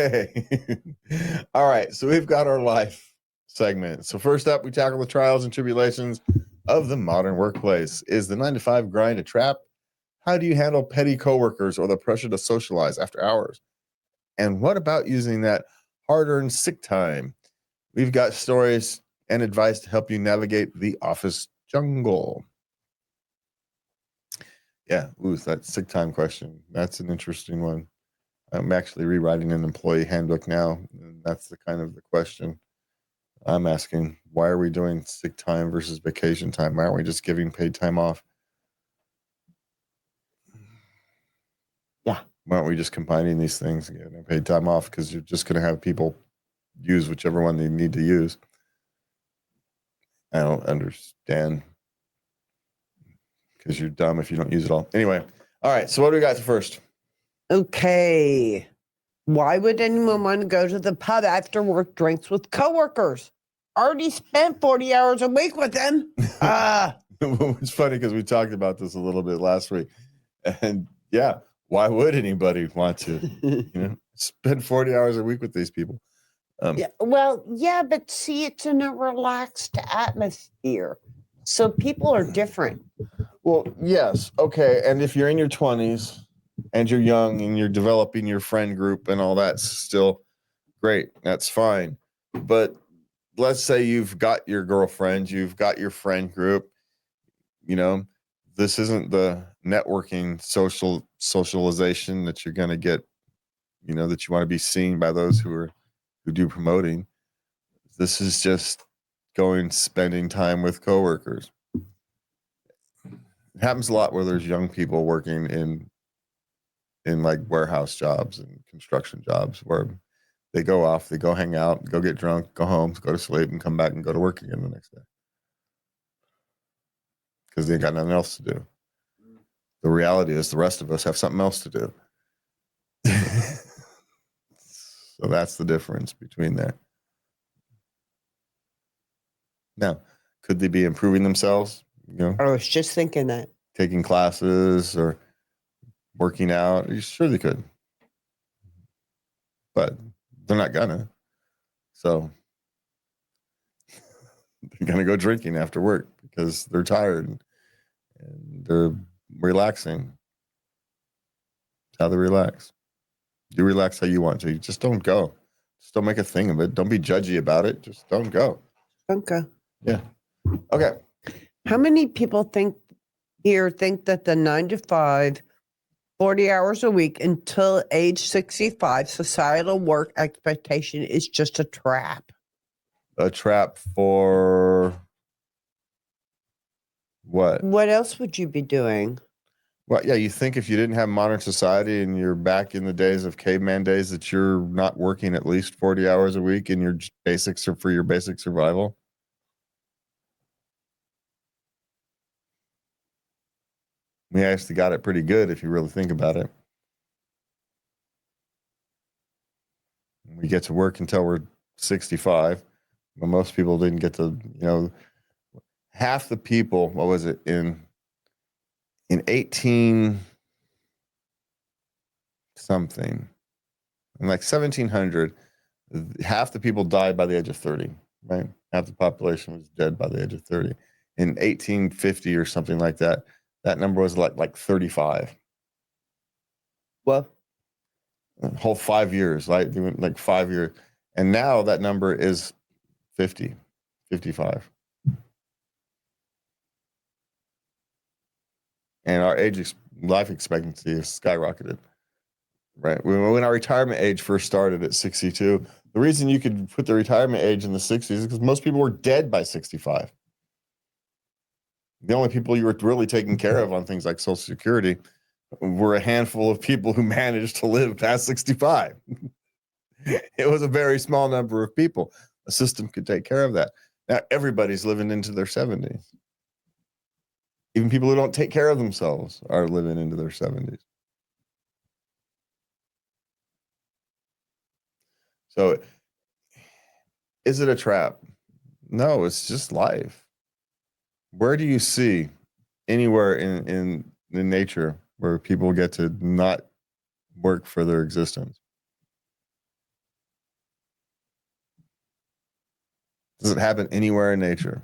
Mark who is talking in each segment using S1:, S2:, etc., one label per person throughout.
S1: Okay. All right. So we've got our life segment. So first up, we tackle the trials and tribulations of the modern workplace. Is the 9 to 5 grind a trap? How do you handle petty coworkers or the pressure to socialize after hours? And what about using that hard-earned sick time? We've got stories and advice to help you navigate the office jungle. Yeah, that sick time question. That's an interesting one. I'm actually rewriting an employee handbook now, and that's the kind of the question I'm asking. Why are we doing sick time versus vacation time? Why aren't we just giving paid time off?
S2: Yeah.
S1: Why aren't we just combining these things and getting paid time off? Because you're just going to have people use whichever one they need to use. I don't understand. Because you're dumb if you don't use it all. Anyway, all right. So what do we got first?
S2: Okay. Why would anyone want to go to the pub after work drinks with coworkers? Already spent 40 hours a week with them.
S1: It's funny because we talked about this a little bit last week. And yeah, why would anybody want to spend 40 hours a week with these people?
S2: But see, it's in a relaxed atmosphere. So people are different.
S1: Well, yes. Okay. And if you're in your 20s and you're young and you're developing your friend group and all that's still great. That's fine. But let's say you've got your girlfriend, you've got your friend group, this isn't the networking socialization that you're going to get, that you want to be seen by those who do promoting. This is just spending time with coworkers. It happens a lot where there's young people working in like warehouse jobs and construction jobs where they go off, they go hang out, go get drunk, go home, go to sleep, and come back and go to work again the next day. Because they got nothing else to do. The reality is the rest of us have something else to do. So that's the difference between that. Now, could they be improving themselves?
S2: I was just thinking that.
S1: Taking classes or working out? Sure they could. But they're not gonna. So they're gonna go drinking after work because they're tired and they're relaxing. How they relax. You relax how you want to. You just don't go. Just don't make a thing of it. Don't be judgy about it. Just don't go.
S2: Don't go.
S1: Yeah. Okay.
S2: How many people think that the 9 to 5, 40 hours a week until age 65 societal work expectation is just a trap?
S1: A trap for what?
S2: What else would you be doing?
S1: Well, yeah, you think if you didn't have modern society and you're back in the days of caveman days that you're not working at least 40 hours a week and your basics are for your basic survival? We actually got it pretty good if you really think about it. We get to work until we're 65. But most people didn't get to, half the people, what was it, in 18 something, in like 1700, half the people died by the age of 30, right? Half the population was dead by the age of 30. In 1850 or something like that, that number was like 35.
S2: Well,
S1: whole 5 years, like 5 years. And now that number is 50, 55. And our life expectancy has skyrocketed, right? When our retirement age first started at 62, the reason you could put the retirement age in the 60s is because most people were dead by 65. The only people you were really taking care of on things like Social Security were a handful of people who managed to live past 65. It was a very small number of people. A system could take care of that. Now everybody's living into their 70s. Even people who don't take care of themselves are living into their 70s. So is it a trap? No, it's just life. Where do you see anywhere in nature where people get to not work for their existence? Does it happen anywhere in nature?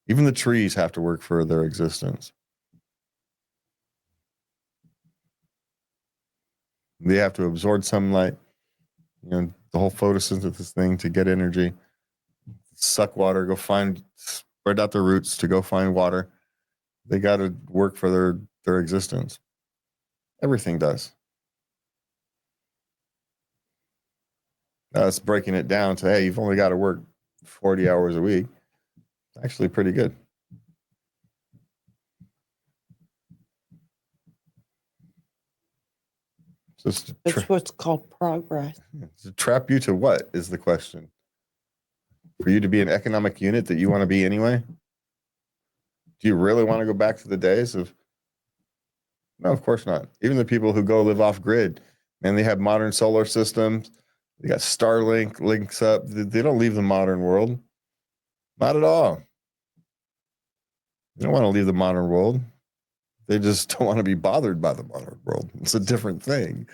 S1: Even the trees have to work for their existence. They have to absorb sunlight, the whole photosynthesis thing to get energy, suck water, spread out their roots to go find water. They got to work for their existence. Everything does. It's breaking it down to, hey, you've only got to work 40 hours a week. It's actually pretty good.
S2: That's what's called progress.
S1: To trap you to what is the question? For you to be an economic unit that you want to be anyway? Do you really want to go back to the days of? No, of course not. Even the people who go live off grid, man, they have modern solar systems. They got Starlink links up. They don't leave the modern world. Not at all. They don't want to leave the modern world. They just don't want to be bothered by the modern world. It's a different thing.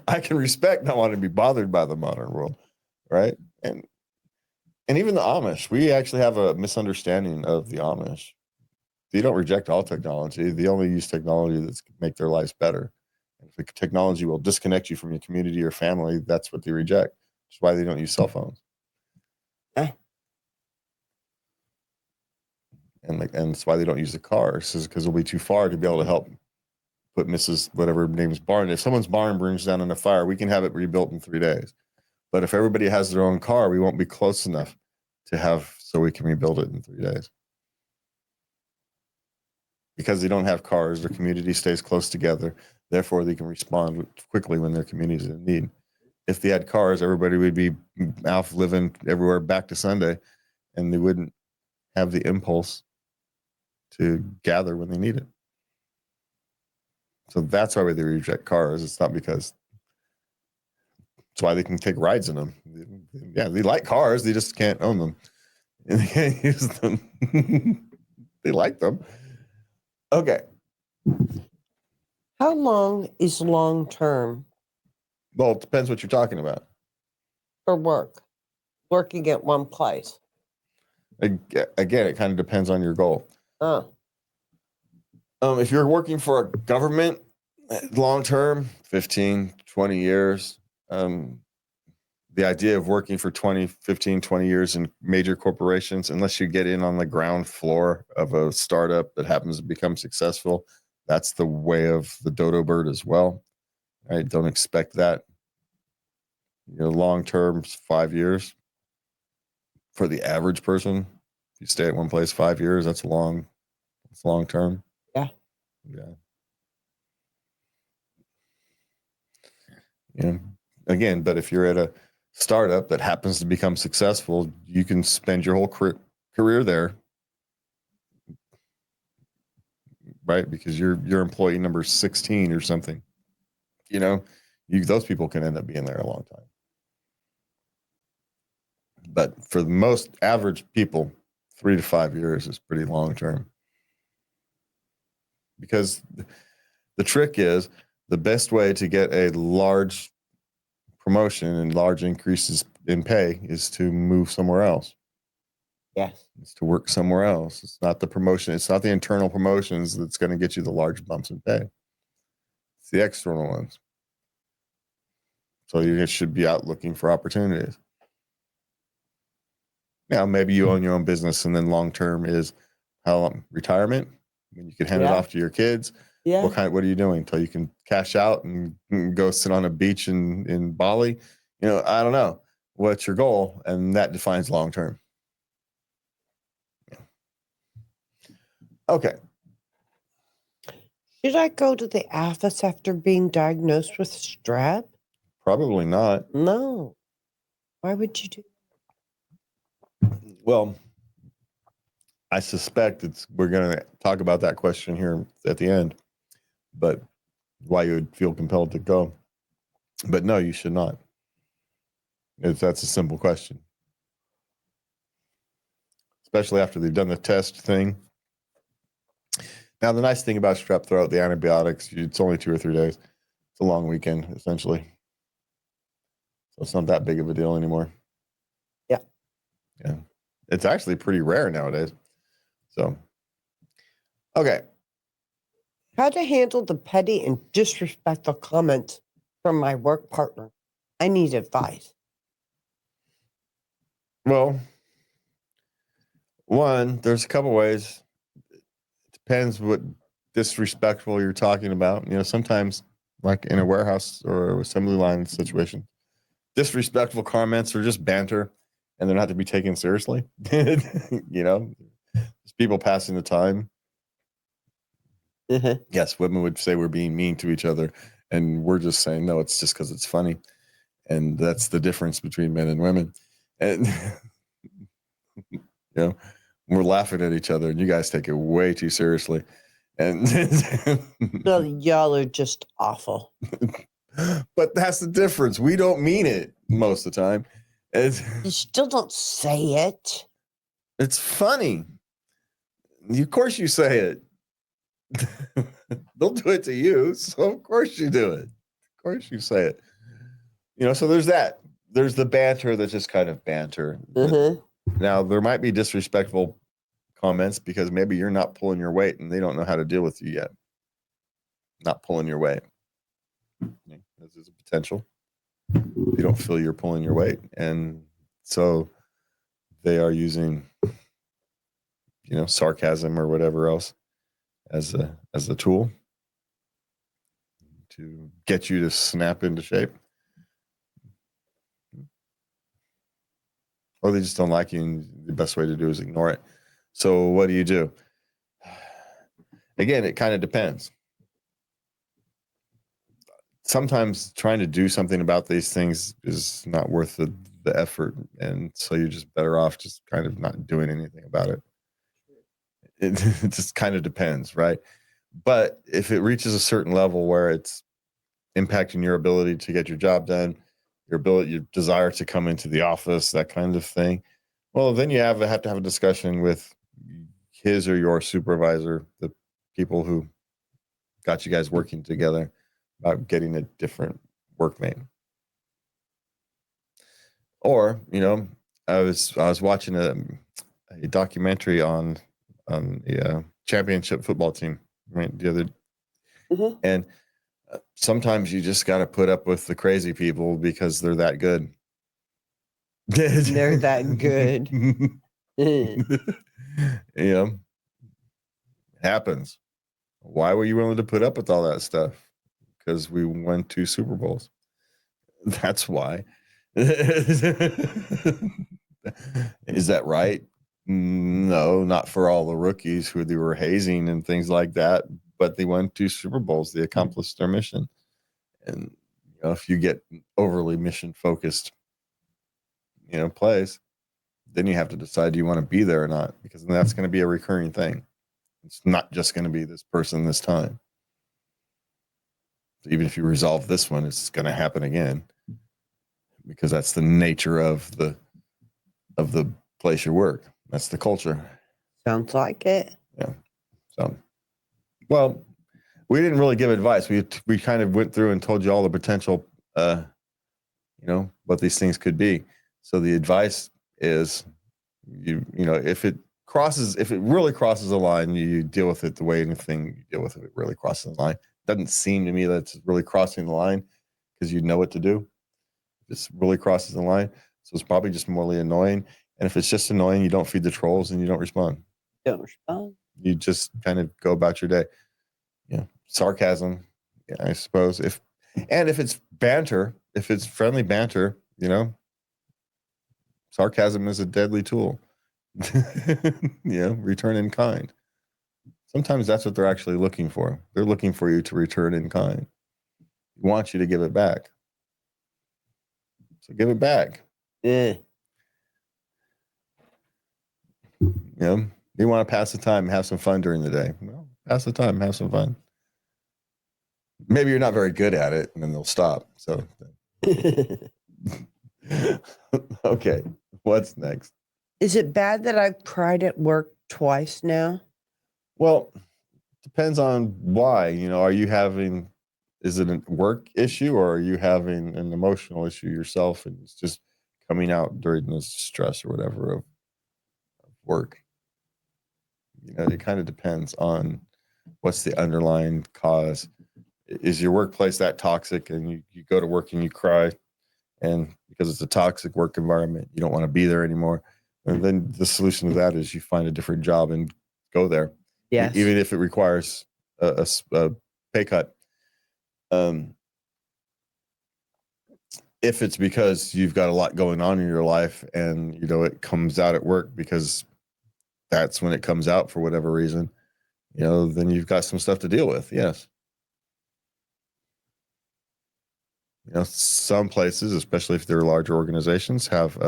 S1: I can respect not wanting to be bothered by the modern world, right? And even the Amish, we actually have a misunderstanding of the Amish. They don't reject all technology. They only use technology that's make their lives better. And if the technology will disconnect you from your community or family, that's what they reject. That's why they don't use cell phones. And that's why they don't use the cars, is because it'll be too far to be able to help put Mrs. whatever name's barn. If someone's barn burns down in a fire, we can have it rebuilt in 3 days. But if everybody has their own car, we won't be close enough to have so we can rebuild it in 3 days. Because they don't have cars, their community stays close together. Therefore, they can respond quickly when their community is in need. If they had cars, everybody would be out living everywhere back to Sunday, and they wouldn't have the impulse to gather when they need it. So that's why they reject cars. It's not because it's why they can take rides in them. Yeah, they like cars. They just can't own them. And they can't use them. They like them. Okay.
S2: How long is long term
S1: Well, it depends what you're talking about.
S2: for working at one place?
S1: Again, it kind of depends on your goal. If you're working for a government long term, 15, 20 years, the idea of working for 15, 20 years in major corporations, unless you get in on the ground floor of a startup that happens to become successful, that's the way of the dodo bird as well. Right? Don't expect that. Long term, 5 years. For the average person, if you stay at one place 5 years, that's long term.
S2: Yeah.
S1: Again, but if you're at a startup that happens to become successful, you can spend your whole career there, right? Because you're employee number 16 or something. Those people can end up being there a long time. But for the most average people, 3 to 5 years is pretty long term. Because the trick is, the best way to get a large promotion and large increases in pay is to move somewhere else.
S2: Yes.
S1: It's to work somewhere else. It's not the promotion. It's not the internal promotions that's going to get you the large bumps in pay. It's the external ones. So you should be out looking for opportunities. Now, maybe you own your own business, and then long term is how long? Retirement? When you can hand it off to your kids.
S2: Yeah.
S1: What are you doing until you can cash out and go sit on a beach in Bali? I don't know. What's your goal? And that defines long term. Okay.
S2: Should I go to the office after being diagnosed with strep?
S1: Probably not.
S2: No. Why would you do?
S1: Well, I suspect we're going to talk about that question here at the end, but why you would feel compelled to go. But no, you should not. That's a simple question. Especially after they've done the test thing. Now, the nice thing about strep throat, the antibiotics, it's only 2 or 3 days. It's a long weekend, essentially. So it's not that big of a deal anymore.
S2: Yeah.
S1: Yeah. It's actually pretty rare nowadays. So, okay.
S2: How to handle the petty and disrespectful comments from my work partner. I need advice.
S1: Well, one, there's a couple ways. It depends what disrespectful you're talking about. Sometimes, like in a warehouse or assembly line situation, disrespectful comments are just banter, and they're not to be taken seriously. It's people passing the time. Yes, women would say we're being mean to each other, and we're just saying no. It's just because it's funny, and that's the difference between men and women. And we're laughing at each other, and you guys take it way too seriously. And
S2: So y'all are just awful.
S1: but that's the difference. We don't mean it most of the time.
S2: You still don't say it.
S1: It's funny. Of course you say it. They'll do it to you, so of course you do it. Of course you say it. So there's that. There's the banter that's just kind of banter. Now, there might be disrespectful comments because maybe you're not pulling your weight and they don't know how to deal with you yet. Not pulling your weight. This is a potential. You don't feel you're pulling your weight. And so they are using, sarcasm or whatever else as a tool to get you to snap into shape. Or they just don't like you, and the best way to do is ignore it. So what do you do? Again, it kind of depends. Sometimes trying to do something about these things is not worth the effort, and so you're just better off just kind of not doing anything about it. It just kind of depends, right? But if it reaches a certain level where it's impacting your ability to get your job done, your desire to come into the office, that kind of thing, well, then you have to have a discussion with his or your supervisor, the people who got you guys working together, about getting a different workmate. Or, I was watching a documentary on the championship football team, right, the other, and sometimes you just got to put up with the crazy people because they're that good.
S2: They're that good.
S1: Happens. Why were you willing to put up with all that stuff? Because we won 2 Super Bowls. That's why. Is that right? No, not for all the rookies who they were hazing and things like that, but they won 2 Super Bowls. They accomplished their mission. And if you get overly mission focused, plays, then you have to decide, do you want to be there or not? Because that's going to be a recurring thing. It's not just going to be this person this time. So even if you resolve this one, it's going to happen again, because that's the nature of the place you work. That's the culture.
S2: Sounds like it.
S1: Yeah. So, well, we didn't really give advice. We kind of went through and told you all the potential, what these things could be. So the advice is, if it really crosses the line, you deal with it the way anything you deal with it really crosses the line. Doesn't seem to me that it's really crossing the line, because you know what to do. It really crosses the line. So it's probably just morally annoying. And if it's just annoying, you don't feed the trolls and you don't respond. You just kind of go about your day. Sarcasm, I suppose. If it's banter, if it's friendly banter, sarcasm is a deadly tool. Return in kind. Sometimes that's what they're actually looking for. They're looking for you to return in kind. They want you to give it back. So give it back.
S2: Yeah.
S1: You want to pass the time, have some fun during the day. Well, pass the time, have some fun. Maybe you're not very good at it, and then they'll stop. So, okay, what's next?
S2: Is it bad that I've cried at work twice now?
S1: Well, depends on why. Are you having is it a work issue, or are you having an emotional issue yourself and it's just coming out during the stress or whatever of work? It kind of depends on what's the underlying cause. Is your workplace that toxic and you go to work and you cry, and because it's a toxic work environment, you don't want to be there anymore? And then the solution to that is you find a different job and go there.
S2: Yes.
S1: Even if it requires a pay cut. If it's because you've got a lot going on in your life and it comes out at work because that's when it comes out for whatever reason, then you've got some stuff to deal with. Yes. Some places, especially if they're larger organizations, have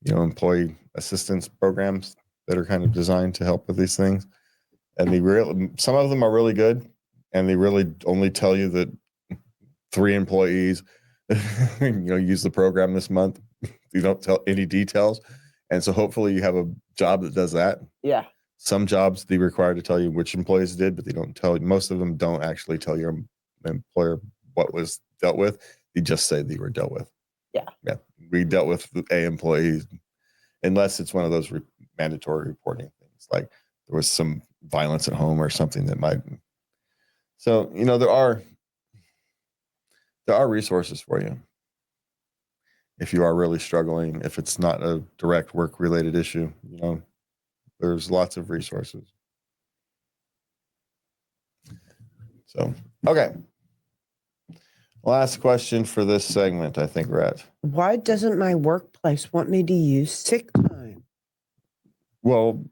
S1: employee assistance programs that are kind of designed to help with these things. And some of them are really good, and they really only tell you that 3 employees use the program this month. You don't tell any details. And so hopefully you have a job that does that.
S2: Yeah.
S1: Some jobs they require to tell you which employees did, but they don't tell you. Most of them don't actually tell your employer what was dealt with. They just say they were dealt with.
S2: Yeah.
S1: Yeah. We dealt with A employees, unless it's one of those mandatory reporting things, like there was some violence at home or something that might. So, there are resources for you if you are really struggling. If it's not a direct work related issue, there's lots of resources. So, okay. Last question for this segment, I think we're at.
S2: Why doesn't my workplace want me to use sick time?
S1: Well,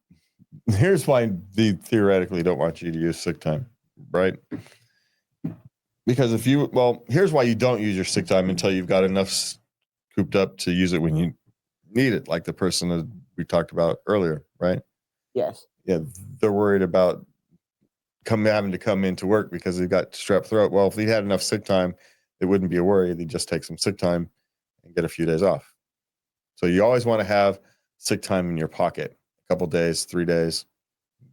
S1: here's why they theoretically don't want you to use sick time, right? Because here's why you don't use your sick time until you've got enough cooped up to use it when you need it, like the person that we talked about earlier, right?
S2: Yes.
S1: Yeah, they're worried about having to come into work because they've got strep throat. Well, if they had enough sick time, it wouldn't be a worry. They'd just take some sick time and get a few days off. So you always want to have sick time in your pocket, a couple days, 3 days,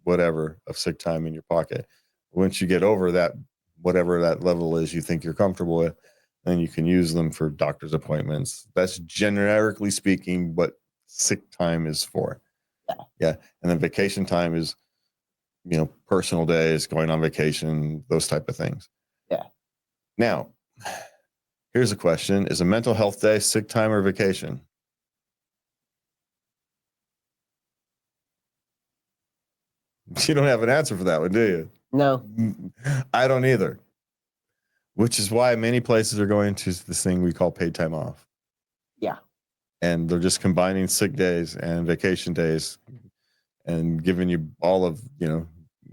S1: whatever, of sick time in your pocket. Once you get over that, whatever that level is you think you're comfortable with, then you can use them for doctor's appointments. That's generically speaking what sick time is for. Yeah. And then vacation time is, personal days, going on vacation, those type of things.
S2: Yeah.
S1: Now, here's a question. Is a mental health day sick time or vacation? You don't have an answer for that one, do you?
S2: No.
S1: I don't either. Which is why many places are going to this thing we call paid time off.
S2: Yeah.
S1: And they're just combining sick days and vacation days and giving you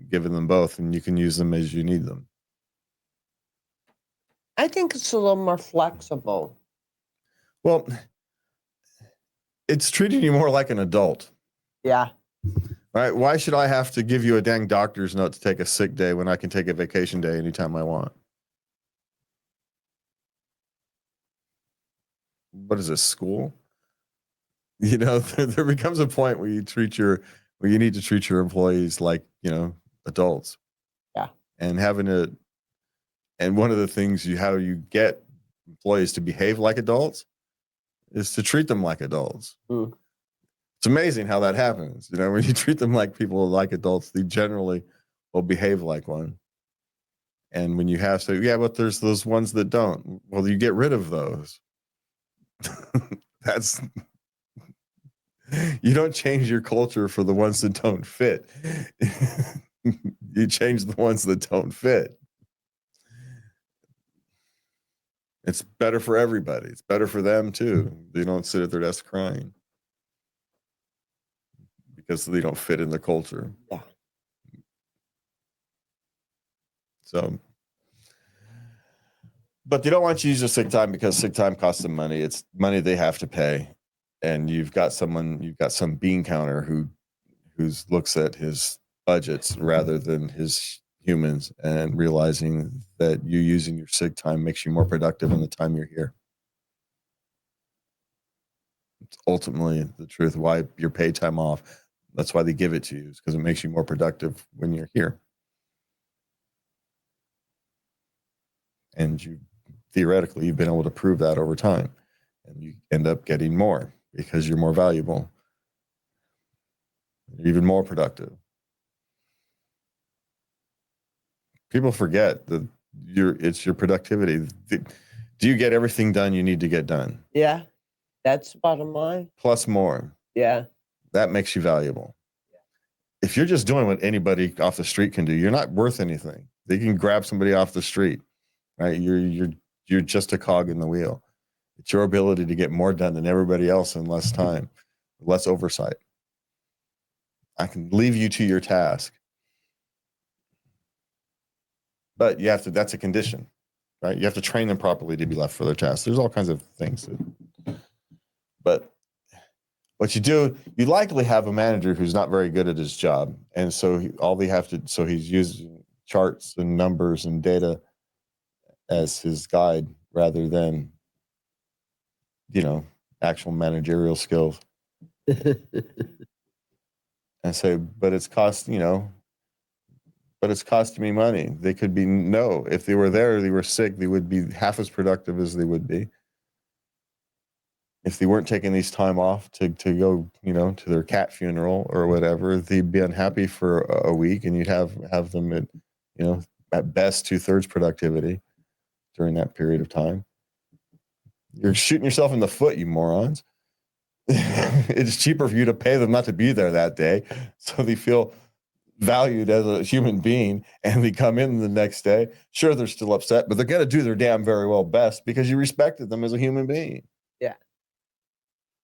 S1: giving them both, and you can use them as you need them.
S2: I think it's a little more flexible.
S1: Well, it's treating you more like an adult.
S2: Yeah.
S1: Right? Why should I have to give you a dang doctor's note to take a sick day when I can take a vacation day anytime I want? What is this, school? There becomes a point where you need to treat your employees like, adults.
S2: Yeah.
S1: And and one of the things how you get employees to behave like adults is to treat them like adults.
S2: Mm.
S1: It's amazing how that happens. When you treat them like adults, they generally will behave like one. And when you have to, but there's those ones that don't. Well, you get rid of those. You don't change your culture for the ones that don't fit. You change the ones that don't fit. It's better for everybody. It's better for them too. They don't sit at their desk crying because they don't fit in the culture.
S2: Yeah.
S1: So, but they don't want you to use your sick time because sick time costs them money. It's money they have to pay. And you've got some bean counter who looks at his budgets rather than his humans, and realizing that you using your sick time makes you more productive in the time you're here. It's ultimately the truth. Why you're paid time off. That's why they give it to you, is because it makes you more productive when you're here. And you theoretically, you've been able to prove that over time. And you end up getting more because you're more valuable, you're even more productive. People forget that it's your productivity. Do you get everything done you need to get done?
S2: Yeah. That's the bottom line.
S1: Plus more.
S2: Yeah.
S1: That makes you valuable. If you're just doing what anybody off the street can do, you're not worth anything. They can grab somebody off the street, right? You're just a cog in the wheel. It's your ability to get more done than everybody else in less time, less oversight. I can leave you to your task, but you have to. That's a condition, right? You have to train them properly to be left for their task. There's all kinds of things, but what you do, you likely have a manager who's not very good at his job, and so he's using charts and numbers and data as his guide rather than, actual managerial skills. And say, but it's costing me money. They could be, no, if they were there, they were sick, they would be half as productive as they would be. If they weren't taking these time off to go, to their cat funeral or whatever, they'd be unhappy for a week, and you'd have them at, at best 2/3 productivity during that period of time. You're shooting yourself in the foot, you morons. It's cheaper for you to pay them not to be there that day, so they feel valued as a human being, and they come in the next day. Sure, they're still upset, but they're going to do their damn very well best because you respected them as a human being.
S2: Yeah.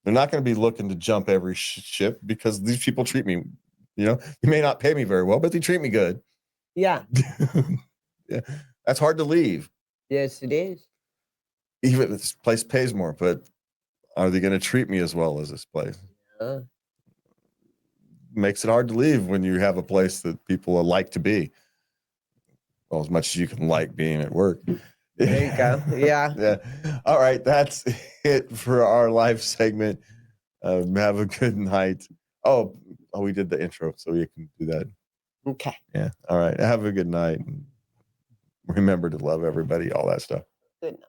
S1: They're not going to be looking to jump every ship because these people treat me, you may not pay me very well, but they treat me good.
S2: Yeah.
S1: Yeah. That's hard to leave.
S2: Yes, it is.
S1: Even if this place pays more, but are they going to treat me as well as this place?
S2: Yeah.
S1: Makes it hard to leave when you have a place that people like to be. Well, as much as you can like being at work.
S2: There you go. Yeah.
S1: Yeah. All right. That's it for our live segment. Have a good night. Oh, we did the intro, so we can do that.
S2: Okay.
S1: Yeah. All right. Have a good night. Remember to love everybody, all that stuff.
S2: Good night.